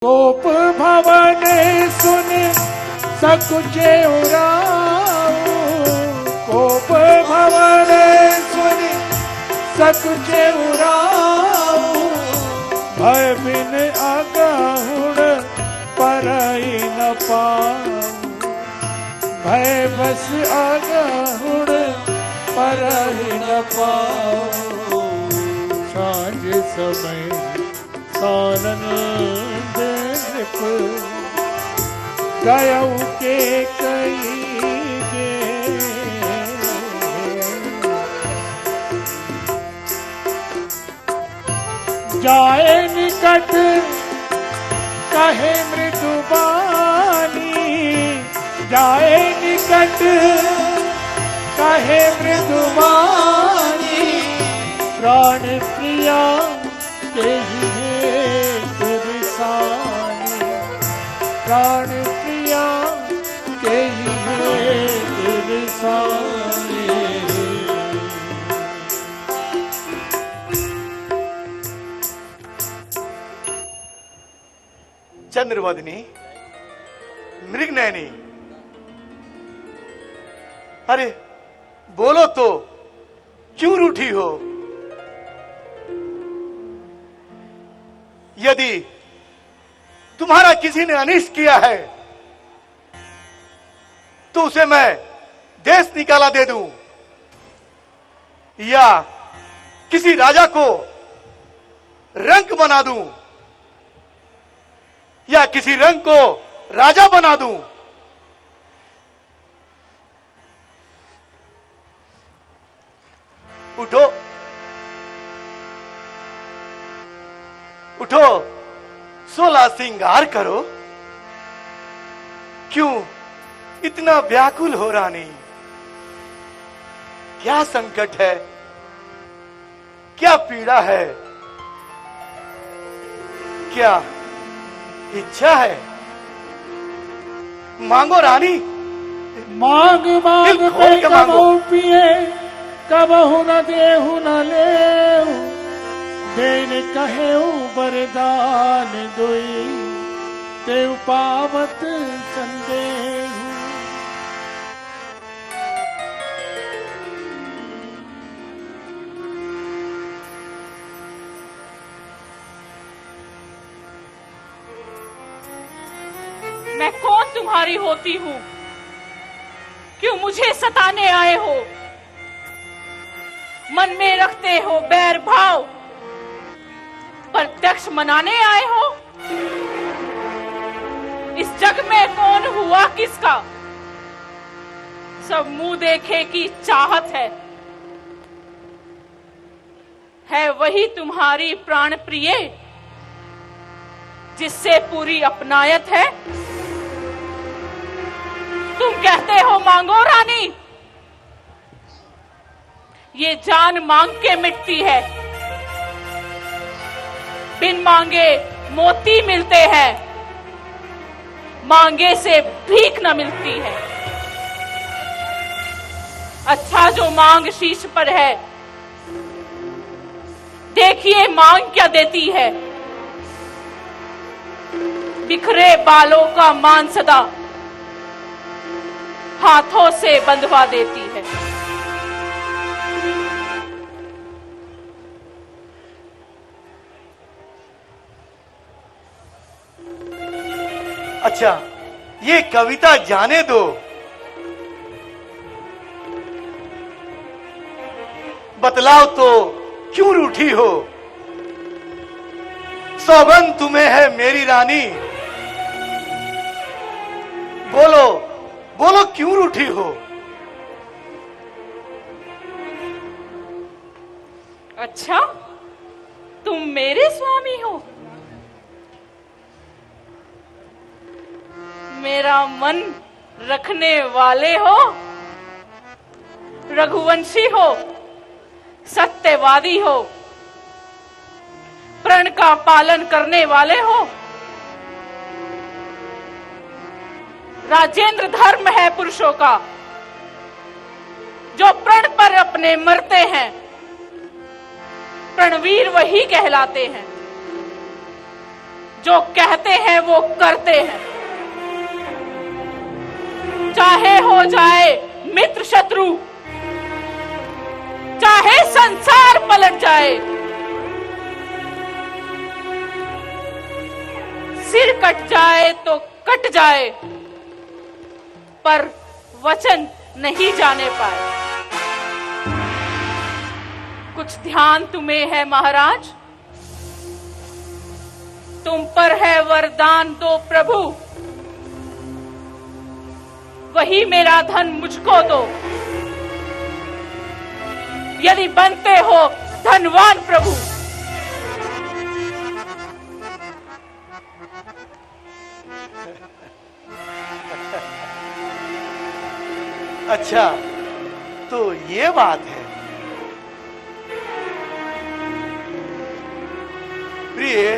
गोप भवन सुन सकुचे उराऊ, गोप भवन सुन सकुचे उराऊ, भय बिन अगहुण परई न पाऊं, भय बस अगहुण परई न पाऊं। सांझ समय सानन गयऊ के कई गे, जाए निकट कहे मृदुबानी, जाए निकट कहे मृदुबानी, प्राण प्रिया के प्राण प्रिया के चंद्रवदनी, मृगनयनी, अरे बोलो तो, क्यों रूठी हो? यदि तुम्हारा किसी ने अनिष्ट किया है तो उसे मैं देश निकाला दे दूं, या किसी राजा को रंक बना दूं, या किसी रंक को राजा बना दूं। उठो उठो, 16 श्रृंगार करो। क्यों इतना व्याकुल हो रानी? क्या संकट है, क्या पीड़ा है, क्या इच्छा है? मांगो रानी। मांग मांग पे कबहु पिए, कबहु न देहु न लेहु, देन कहेऊ वरदान दुई, देव पावत संदेहु। मैं कौन तुम्हारी होती हूँ? क्यों मुझे सताने आए हो? मन में रखते हो बैर भाव, प्रत्यक्ष मनाने आए हो? इस जग में कौन हुआ किसका? सब मुंह देखे की चाहत है वही तुम्हारी प्राण प्रिय, जिससे पूरी अपनायत है। तुम कहते हो मांगो रानी, ये जान मांग के मिटती है। बिन मांगे मोती मिलते हैं, मांगे से भीख न मिलती है। अच्छा जो मांग शीश पर है, देखिए मांग क्या देती है। बिखरे बालों का मान सदा हाथों से बंधवा देती है। अच्छा, ये कविता जाने दो। बतलाओ तो, क्यों रूठी हो? सौगंध तुम्हें है मेरी रानी, बोलो बोलो क्यों रूठी हो? अच्छा, तुम मेरे स्वामी हो? मेरा मन रखने वाले हो? रघुवंशी हो, सत्यवादी हो, प्रण का पालन करने वाले हो? राजेंद्र धर्म है पुरुषों का, जो प्रण पर अपने मरते हैं। प्रणवीर वही कहलाते हैं। जो कहते हैं वो करते हैं, चाहे हो जाए मित्र शत्रु, चाहे संसार पलट जाए, सिर कट जाए तो कट जाए, पर वचन नहीं जाने पाए। कुछ ध्यान तुम्हें है महाराज, तुम पर है वरदान दो प्रभु, वही मेरा धन मुझको दो। यदि बनते हो धनवान प्रभु। अच्छा, तो ये बात है। प्रिय,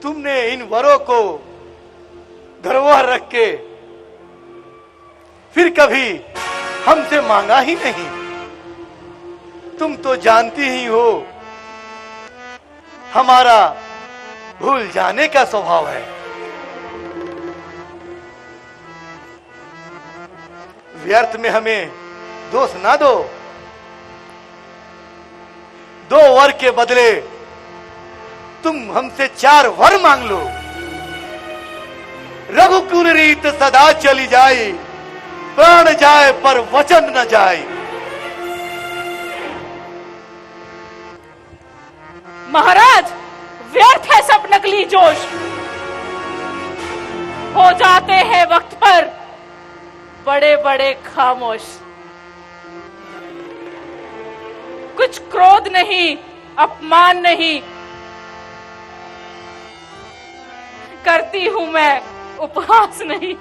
तुमने इन वरों को धरोहर रख के फिर कभी हमसे मांगा ही नहीं। तुम तो जानती ही हो हमारा भूल जाने का स्वभाव है। व्यर्थ में हमें दोष ना दो। 2 वर के बदले तुम हमसे 4 वर मांग लो। रघुकुल रीत सदा चली जाए, प्राण जाए पर वचन न जाए। महाराज, व्यर्थ है सब नकली जोश। हो जाते हैं वक्त पर बड़े बड़े खामोश। कुछ क्रोध नहीं, अपमान नहीं, करती हूं मैं उपहास नहीं।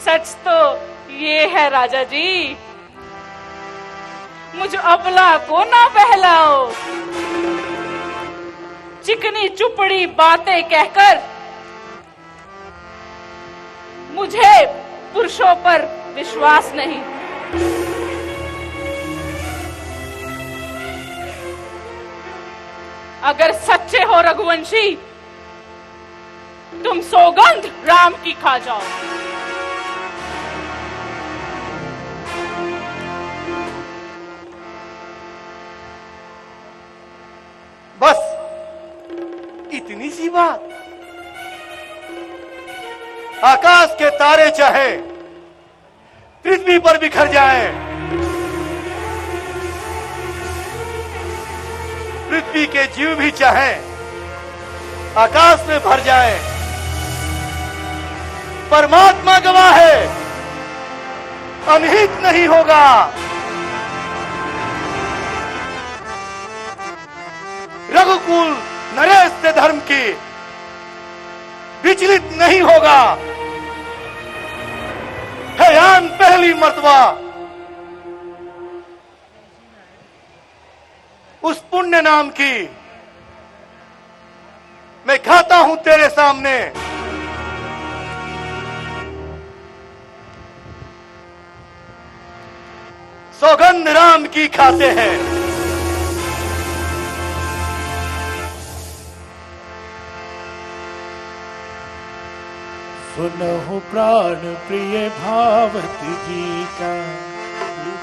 सच तो ये है राजा जी, मुझ अबला को ना बहलाओ। चिकनी चुपड़ी बातें कहकर मुझे पुरुषों पर विश्वास नहीं। अगर सच्चे हो रघुवंशी, तुम सौगंध राम की खा जाओ। बस इतनी सी बात। आकाश के तारे चाहे पृथ्वी पर बिखर जाएं, पृथ्वी के जीव भी चाहें आकाश में भर जाएं, परमात्मा गवाह है, अनहित नहीं होगा। रघुकुल नरेश से धर्म की विचलित नहीं होगा। हैयान पहली मर्तबा उस पुण्य नाम की मैं खाता हूं तेरे सामने। सौगंध राम की खाते हैं। सुनहु प्राण प्रिय भावती जी का,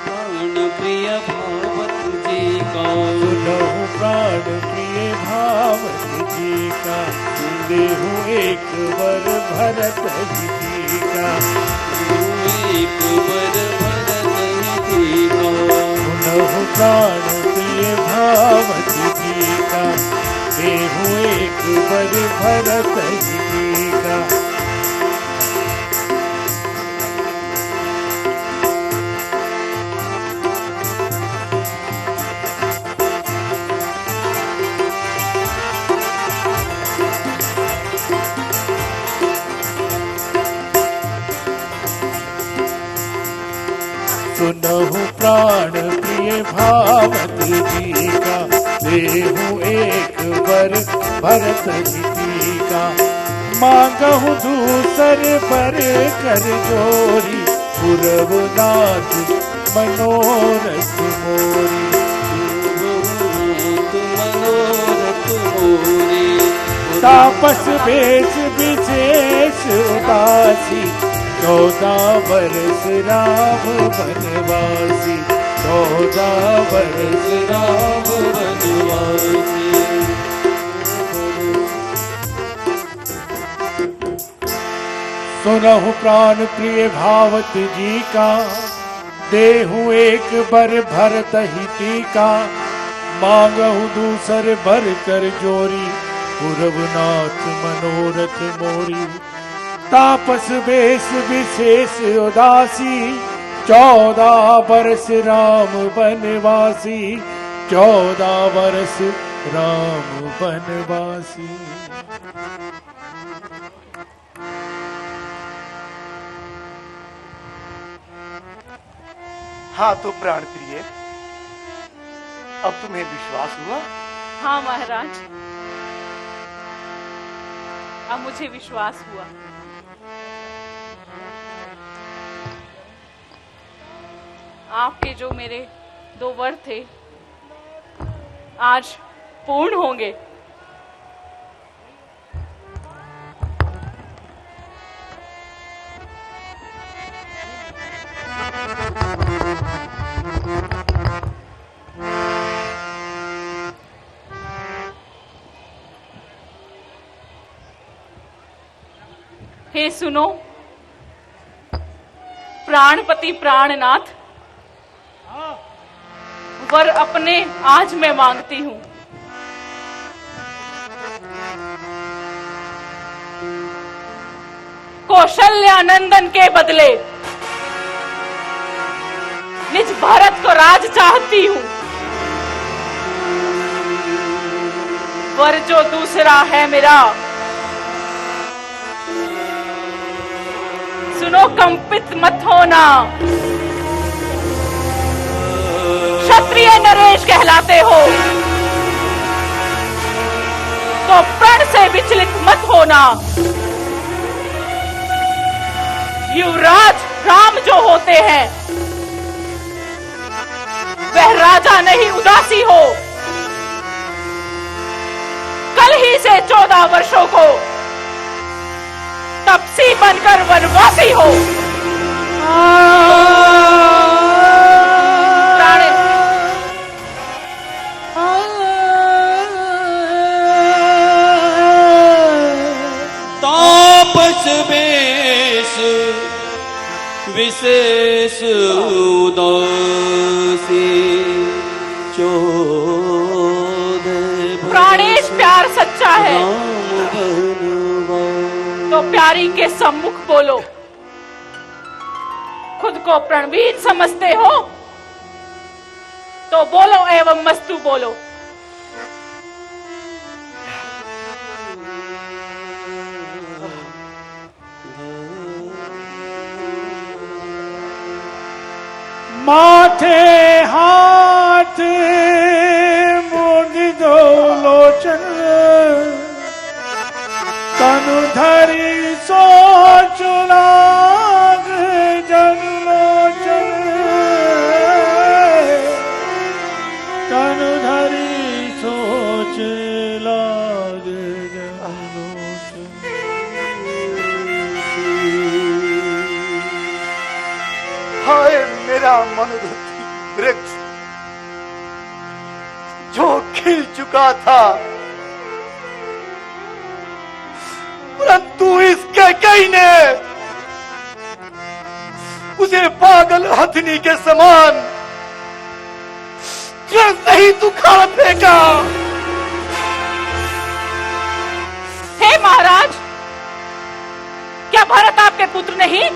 प्राण प्रिय भावती जी का, सुनहु प्राण प्रिय भावती जी का, देहु एक वर भरत जी का, एक वर भरत जी का, सुनहु प्राण प्रिय भावती जी का, देहु एक वर भरत जी का। सुनहु प्राण प्रिय भावती जी का, देहु एक वर भरत जी का, मांगहु दूसर वर कर जोरी, पुरवनाथ मनोरथ मोरी। तापस वेश विशेष उदासी 14 वर्ष राम वनवासी 14 वर्ष राम वनवासी। सुनहु प्राण प्रिय भावत जी का देहु एक बर भरत ही टीका मांगहु दूसर भर कर जोरी पुरवनाथ मनोरथ मोरी। तापस वेश विशेष उदासी 14 वर्ष राम वनवासी 14 वर्ष राम वनवासी। हाँ तो प्राण प्रिय, अब तुम्हें विश्वास हुआ? हाँ महाराज, अब मुझे विश्वास हुआ। आपके जो मेरे 2 वर थे आज पूर्ण होंगे। हे सुनो प्राणपति प्राणनाथ, वर अपने आज मैं मांगती हूं। कौशल्यानंदन के बदले निज भारत को राज चाहती हूं। वर जो दूसरा है मेरा, सुनो कंपित मत होना। क्षत्रिय नरेश कहलाते हो तो प्रण से विचलित मत होना। युवराज राम जो होते हैं वह राजा नहीं उदासी हो। कल ही से 14 वर्षों को तपसी बनकर वनवासी हो। तापस वेश विशेष उदासी 14 प्राणेश प्यार सच्चा है तो प्यारी के सम्मुख बोलो। खुद को प्रणवीर समझते हो तो बोलो एवं मस्तु बोलो। माथे हाथ मुंद दो लोचन तनु धरी सोच लाग जन लोचन तनु धरी सोच लाग जन लोचन। हाय मेरा मनोरथी वृक्ष जो खिल चुका था, परंतु इसके कई ने उसे पागल हथनी के समान तुरंत उखाड़ फेंका। हे महाराज, क्या भरत आपके पुत्र नहीं?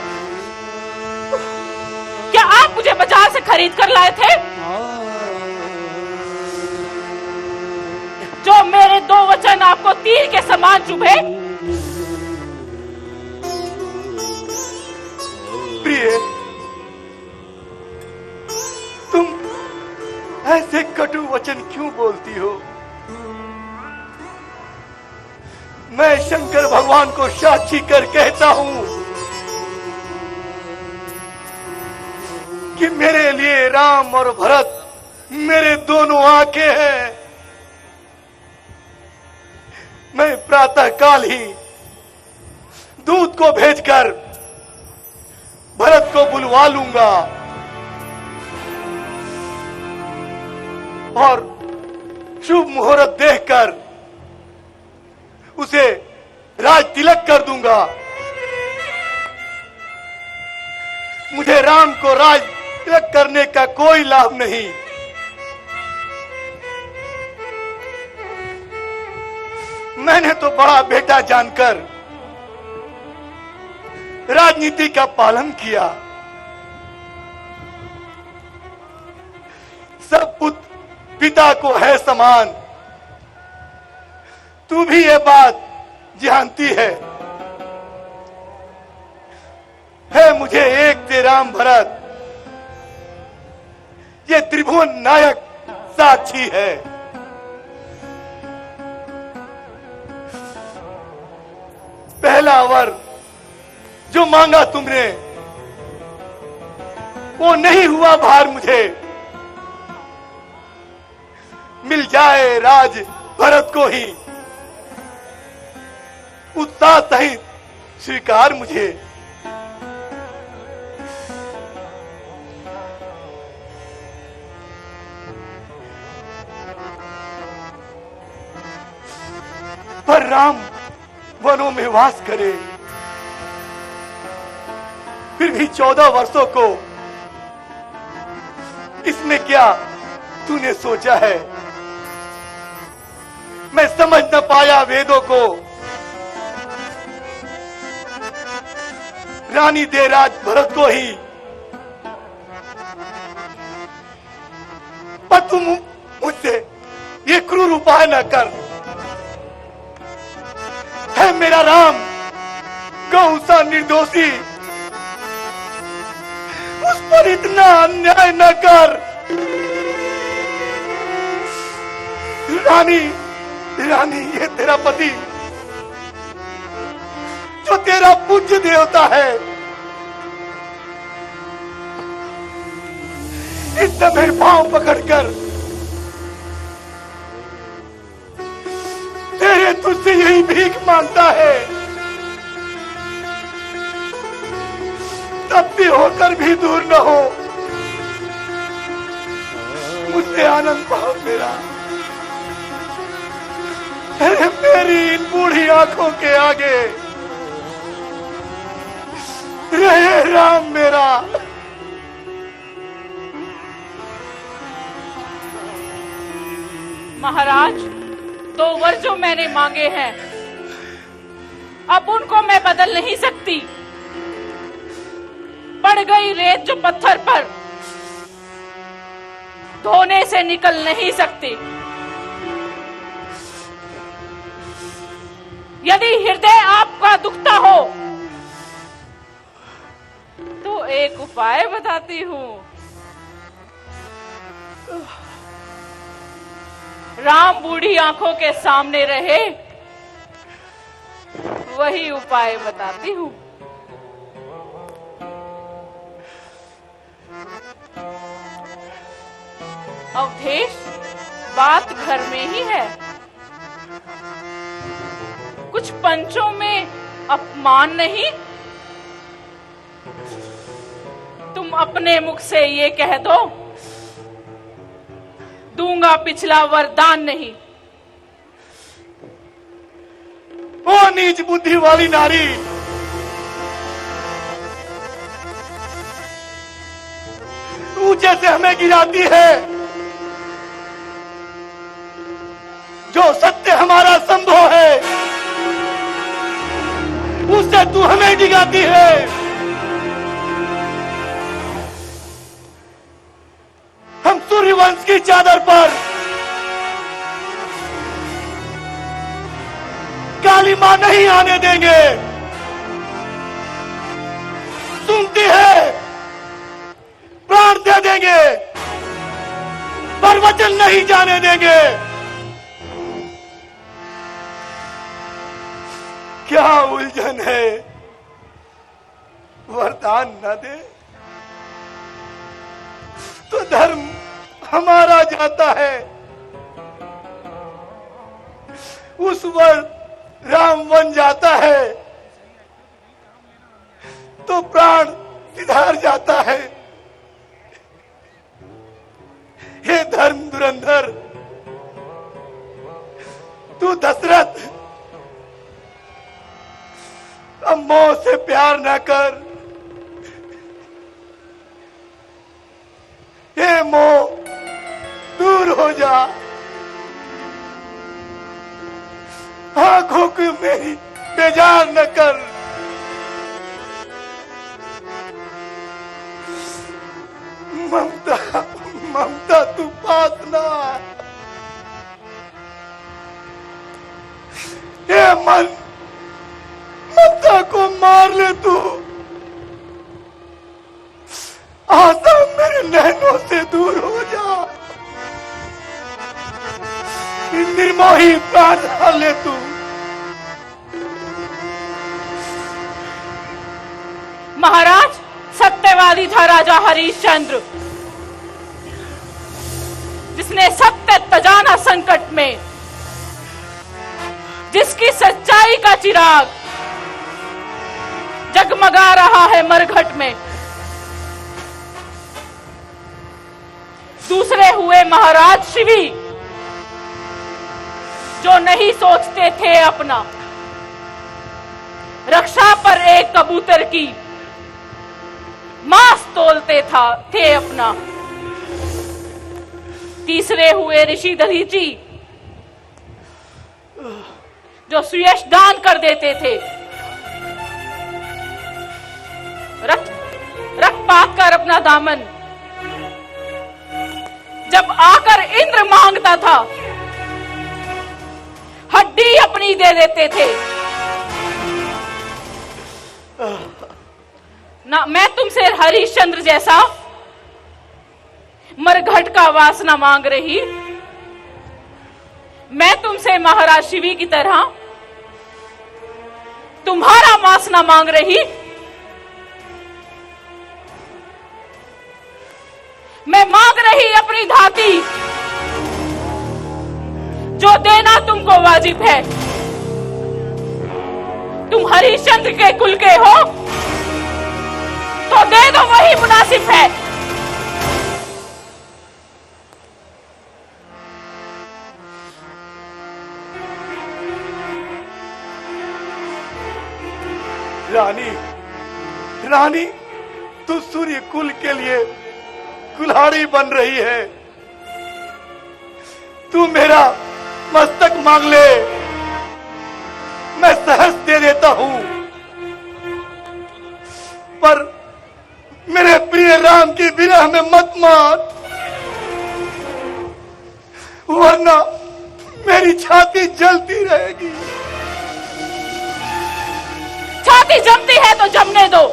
क्या आप मुझे बाजार से खरीद कर लाए थे? जो मेरे 2 वचन आपको तीर के समान चुभे? प्रिय, तुम ऐसे कटु वचन क्यों बोलती हो? मैं शंकर भगवान को साक्षी कर कहता हूं कि मेरे लिए राम और भरत मेरे दोनों आंखें हैं। मैं प्रातः काल ही दूत को भेजकर भरत को बुलवा लूंगा और शुभ मुहूर्त देखकर उसे राज तिलक कर दूंगा। मुझे राम को राज तिलक करने का कोई लाभ नहीं। मैंने तो बड़ा बेटा जानकर राजनीति का पालन किया। सब पुत्र पिता को है समान। तू भी ये बात जानती है मुझे एक से राम भरत, ये त्रिभुवन नायक साक्षी है। पहला वर जो मांगा तुमने वो नहीं हुआ भार मुझे। मिल जाए राज भरत को ही उत्साह सहित स्वीकार मुझे। पर राम वनों में वास करे, फिर भी 14 वर्षों को इसमें क्या तूने सोचा है? मैं समझ न पाया वेदों को। रानी दे राज भरत को ही। पर तुम मुझसे ये क्रूर उपाय न कर। है मेरा राम गौ सा निर्दोषी, उस पर इतना अन्याय न कर। रानी रानी ये तेरा पति जो तेरा पूज्य देवता है, इस समय पांव पकड़कर तेरे तुझसे यही भीख मांगता है। तब भी होकर भी दूर न हो, मुझसे आनंद पाओ मेरा। अरे मेरी इन बूढ़ी आंखों के आगे रहे राम मेरा। महाराज, 2 वर जो मैंने मांगे हैं अब उनको मैं बदल नहीं सकती। पड़ गई रेत जो पत्थर पर धोने से निकल नहीं सकती। यदि हृदय आपका दुखता हो तो एक उपाय बताती हूं। राम बूढ़ी आंखों के सामने रहे, वही उपाय बताती हूं। अवधेश, बात घर में ही है। कुछ पंचों में अपमान नहीं। तुम अपने मुख से ये कह दो, दूंगा पिछला वरदान नहीं। ओ नीच बुद्धि वाली नारी, ऊंचे से हमें गिराती है। जो सत्य हमारा संभव है उससे तू हमें डिगाती है। हम सूर्यवंश की चादर पर काली मां नहीं आने देंगे। सुनती है, प्राण दे देंगे, पर वचन नहीं जाने देंगे। क्या उलझन है, वरदान न दे तो धर्म हमारा जाता है। उस राम बन जाता है तो प्राण सिधार जाता है। हे धर्म धुरंधर, तू दशरथ अब मोह से प्यार न कर। हे मोह दूर हो जा, आंखों को मेरी बेजार न कर। ममता ममता तू पास ना। हे मन, ममता को मार ले तू, आशा मेरे नैनों से दूर हो जा। निर्मोही प्राण हार ले तू। महाराज, सत्यवादी था राजा हरिश्चंद्र, जिसने सत्य तजाना संकट में, जिसकी सच्चाई का चिराग जगमगा रहा है मरघट में। दूसरे हुए महाराज शिवी, जो नहीं सोचते थे अपना, रक्षा पर एक कबूतर की मांस तोलते थे अपना। तीसरे हुए ऋषि दधीची, जो सुयश दान कर देते थे, रख पाक कर अपना दामन जब आकर इंद्र मांगता था, हड्डी अपनी दे देते थे। ना मैं तुमसे हरिश्चंद्र जैसा मरघट का वासना मांग रही, मैं तुमसे महाराज शिवी की तरह तुम्हारा वासना मांग रही। मैं मांग रही अपनी धाती, जो देना तुमको वाजिब है। तुम हरिश्चंद्र के कुल के हो तो दे दो, वही मुनासिब है। रानी, रानी, तू सूर्य कुल के लिए कुल्हाड़ी बन रही है। तू मेरा मस्तक मांग ले, मैं सहज दे देता हूं, पर मेरे प्रिय राम की विरह में मत मार, वरना मेरी छाती जलती रहेगी। छाती जमती है तो जमने दो।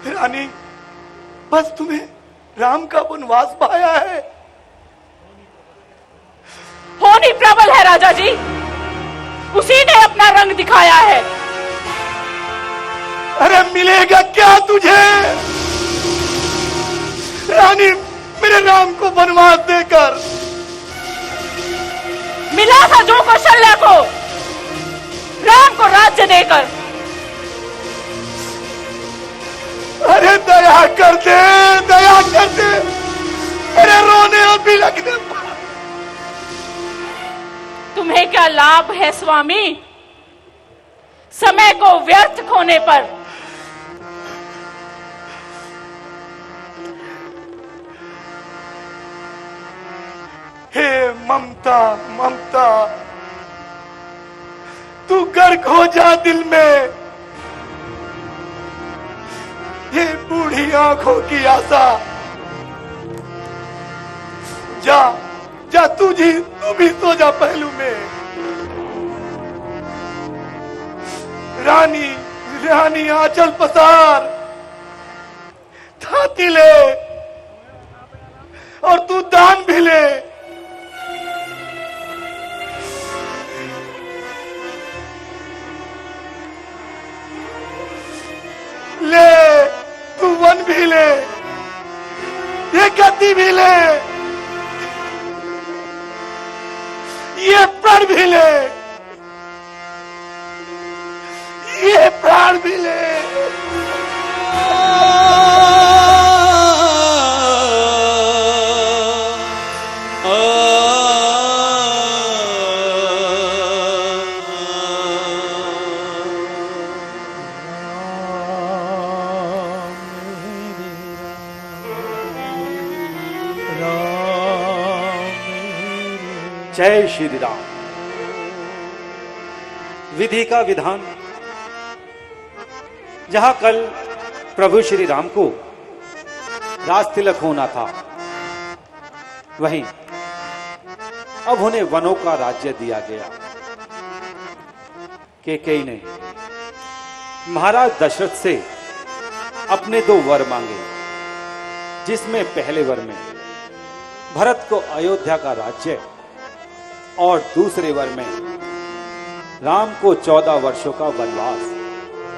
रानी, बस तुम्हें राम का वनवास पाया है। होनी प्रबल है राजा जी, उसी ने अपना रंग दिखाया है। अरे मिलेगा क्या तुझे? रानी, मेरे राम को वनवास देकर मिला था जो कौशल्या को, राम को राज्य देकर। अरे दया कर दे, दया कर दे, अरे रोने और बिलखने। तुम्हें क्या लाभ है स्वामी समय को व्यर्थ खोने पर? हे ममता, ममता, तू गर्क हो जा दिल में। ये बूढ़ी आंखों की आशा, जा जा, तू भी सो जा पहलू में। रानी, रानी आंचल पसार, थाती ले और तू दान भी ले। ले, तू वन भी ले, ये गद्दी भी ले। ये प्राण भी ले, ये प्राण भी ले। जय श्री राम। विधि का विधान, जहां कल प्रभु श्री राम को राजतिलक होना था, वहीं अब उन्हें वनों का राज्य दिया गया। कैकेयी ने महाराज दशरथ से अपने 2 वर मांगे, जिसमें पहले वर में भरत को अयोध्या का राज्य और दूसरे वर में राम को 14 वर्षों का वनवास।